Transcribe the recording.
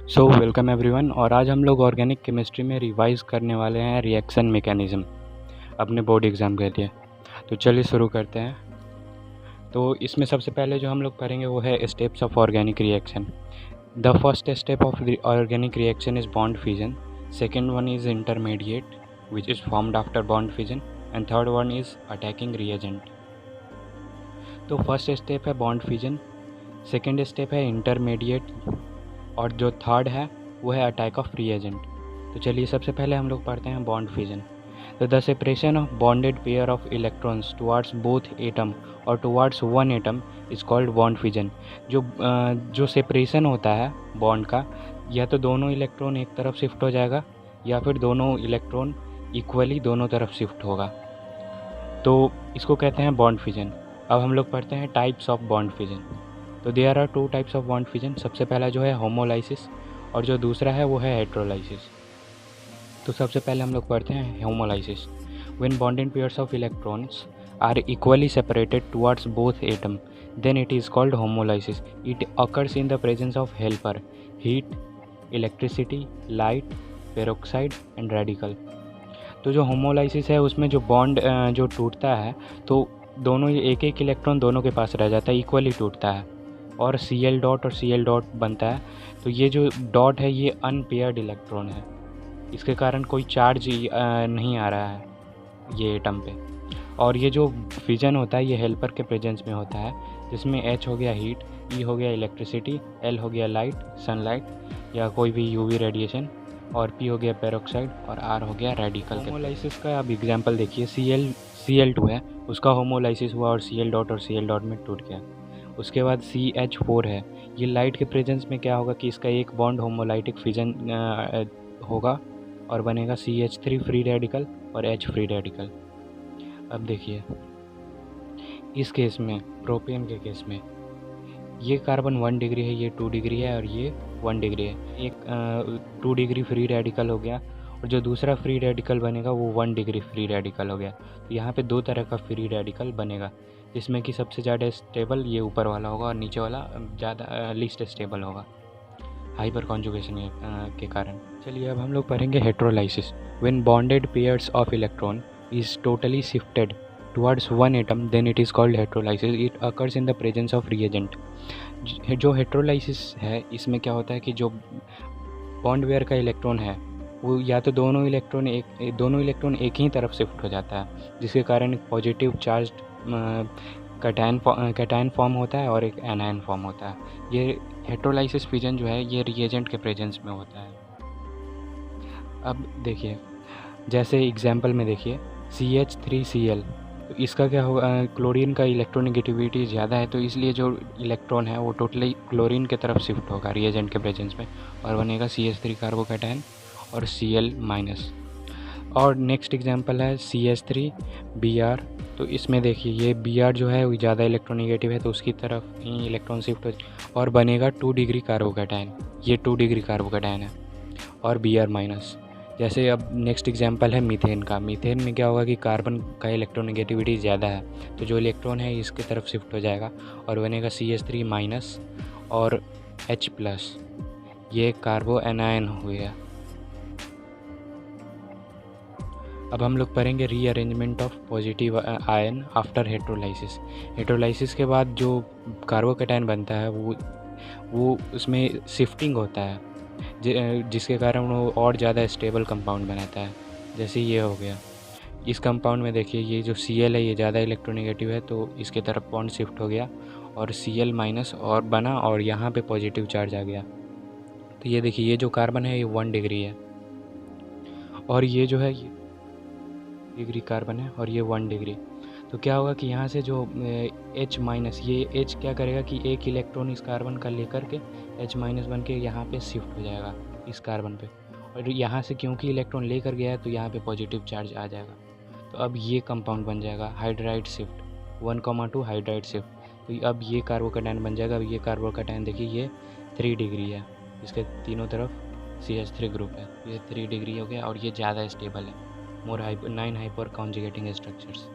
So welcome everyone. और आज हम लोग ऑर्गेनिक केमिस्ट्री में रिवाइज करने वाले हैं रिएक्शन मैकेनिज़्म अपने बोर्ड एग्ज़ाम के लिए। तो चलिए शुरू करते हैं। तो इसमें सबसे पहले जो हम लोग पढ़ेंगे वो है steps of organic reaction. The first step of organic reaction is bond fission, second one is intermediate which is formed after bond fission, and third one is attacking reagent. तो फर्स्ट स्टेप है bond fission, second step है intermediate, और जो third है वो है attack of reagent. तो चलिए सबसे पहले हम लोग पढ़ते हैं बॉन्ड फिजन। तो the separation of bonded pair of electrons towards both atom और towards one atom is called bond fission. जो सेपरेशन होता है बॉन्ड का, या तो दोनों इलेक्ट्रॉन एक तरफ शिफ्ट हो जाएगा या फिर दोनों इलेक्ट्रॉन इक्वली दोनों तरफ शिफ्ट होगा, तो इसको कहते हैं बॉन्ड फिजन। अब हम लोग पढ़ते हैं टाइप्स ऑफ बॉन्ड फिजन। तो there are two types of bond fission. सबसे पहला जो है होमोलाइसिस और जो दूसरा है वो है हेट्रोलाइसिस। तो सबसे पहले हम लोग पढ़ते हैं homolysis. When bonded pairs of electrons are equally separated towards both atom, then it is called homolysis. It occurs in the presence of helper, heat, electricity, light, peroxide and radical. तो जो होमोलाइसिस है उसमें जो bond जो टूटता है तो दोनों एक एक इलेक्ट्रॉन दोनों के पास रह जाता है, इक्वली टूटता है और Cl डॉट और Cl डॉट बनता है। तो ये जो डॉट है ये अनपेयर्ड इलेक्ट्रॉन है, इसके कारण कोई चार्ज नहीं आ रहा है ये एटम पे। और ये जो फिजन होता है ये हेल्पर के प्रेजेंस में होता है, जिसमें H हो गया हीट, E हो गया इलेक्ट्रिसिटी, L हो गया लाइट सनलाइट या कोई भी यूवी रेडिएशन, और P हो गया पेरोक्साइड और R हो गया रेडिकल। होमोलाइसिस का आप एग्जांपल देखिए, Cl2 है, उसका होमोलाइसिस हुआ और Cl डॉट और Cl डॉट में टूट गया। उसके बाद CH4 है, ये लाइट के प्रेजेंस में क्या होगा कि इसका एक बॉन्ड होमोलाइटिक फिजन होगा और बनेगा CH3 फ्री रेडिकल और H फ्री रेडिकल। अब देखिए इस केस में, प्रोपेन के केस में, ये कार्बन 1 डिग्री है, ये 2 डिग्री है और ये 1 डिग्री है। एक 2 डिग्री फ्री रेडिकल हो गया और जो दूसरा फ्री रेडिकल बनेगा वो 1 डिग्री फ्री रेडिकल हो गया। तो यहाँ पे दो तरह का फ्री रेडिकल बनेगा, जिसमें कि सबसे ज़्यादा स्टेबल ये ऊपर वाला होगा और नीचे वाला ज़्यादा लीस्ट स्टेबल होगा हाइपर कॉन्जुगेशन के कारण। चलिए अब हम लोग पढ़ेंगे heterolysis. When bonded pairs of electron is totally shifted towards one atom, then it is called heterolysis. It occurs in the presence of reagent. जो हेट्रोलाइसिस है इसमें क्या होता है कि जो बॉन्ड वेयर का इलेक्ट्रॉन है वो या तो दोनों इलेक्ट्रॉन एक ही तरफ शिफ्ट हो जाता है, जिसके कारण पॉजिटिव चार्ज कैटायन फॉर्म होता है और एक एनायन फॉर्म होता है। ये हेट्रोलाइसिस फिजन जो है ये रिएजेंट के प्रेजेंस में होता है। अब देखिए जैसे एग्जाम्पल में देखिए CH3Cl, तो इसका क्या होगा, क्लोरीन का इलेक्ट्रोनेगेटिविटी ज़्यादा है, तो इसलिए जो इलेक्ट्रॉन है वो टोटली क्लोरीन के तरफ शिफ्ट होगा रिएजेंट के प्रेजेंस में और बनेगा CH3 कार्बोकैटायन और Cl-। और नेक्स्ट एग्जांपल है CH3Br। तो इसमें देखिए ये Br जो है वो ज़्यादा इलेक्ट्रोनेगेटिव है, तो उसकी तरफ ही इलेक्ट्रॉन शिफ्ट हो और बनेगा 2 डिग्री कार्बोकैटायन। ये 2 डिग्री कार्बोकैटायन है और Br-। जैसे अब नेक्स्ट एग्जांपल है मीथेन का। मीथेन में क्या होगा कि कार्बन का इलेक्ट्रोनेगेटिविटी ज़्यादा है, तो जो इलेक्ट्रॉन है इसके तरफ शिफ्ट हो जाएगा और बनेगा CH3- और H+। ये कार्बो एनायन हो गया। अब हम लोग पढ़ेंगे rearrangement of positive ion after heterolysis. Heterolysis के बाद जो कार्बोकैटायन बनता है वो उसमें शिफ्टिंग होता है, जिसके कारण वो और ज़्यादा स्टेबल कंपाउंड बनाता है। जैसे ये हो गया, इस कंपाउंड में देखिए ये जो Cl है ये ज़्यादा इलेक्ट्रोनेगेटिव है, तो इसके तरफ बॉन्ड शिफ्ट हो गया और Cl- और बना और यहाँ पे पॉजिटिव चार्ज आ गया। तो ये देखिए ये जो कार्बन है ये 1 डिग्री है और ये जो है ये डिग्री कार्बन है और ये 1 डिग्री। तो क्या होगा कि यहाँ से जो H-, ये H क्या करेगा कि एक इलेक्ट्रॉन इस कार्बन का लेकर के H- बन के यहाँ पे शिफ्ट हो जाएगा इस कार्बन पे, और यहाँ से क्योंकि इलेक्ट्रॉन लेकर गया है तो यहाँ पे पॉजिटिव चार्ज आ जाएगा। तो अब ये कंपाउंड बन जाएगा हाइड्राइड शिफ्ट 1,2 हाइड्राइड शिफ्ट। तो अब ये कार्बोकैटायन बन जाएगा। अब ये कार्बोकैटायन देखिए ये 3 डिग्री है, इसके तीनों तरफ CH3 ग्रुप है, ये 3 डिग्री हो गया और ये ज़्यादा स्टेबल है, 9 हाइपर कॉन्जुगेटिंग स्ट्रक्चर्स।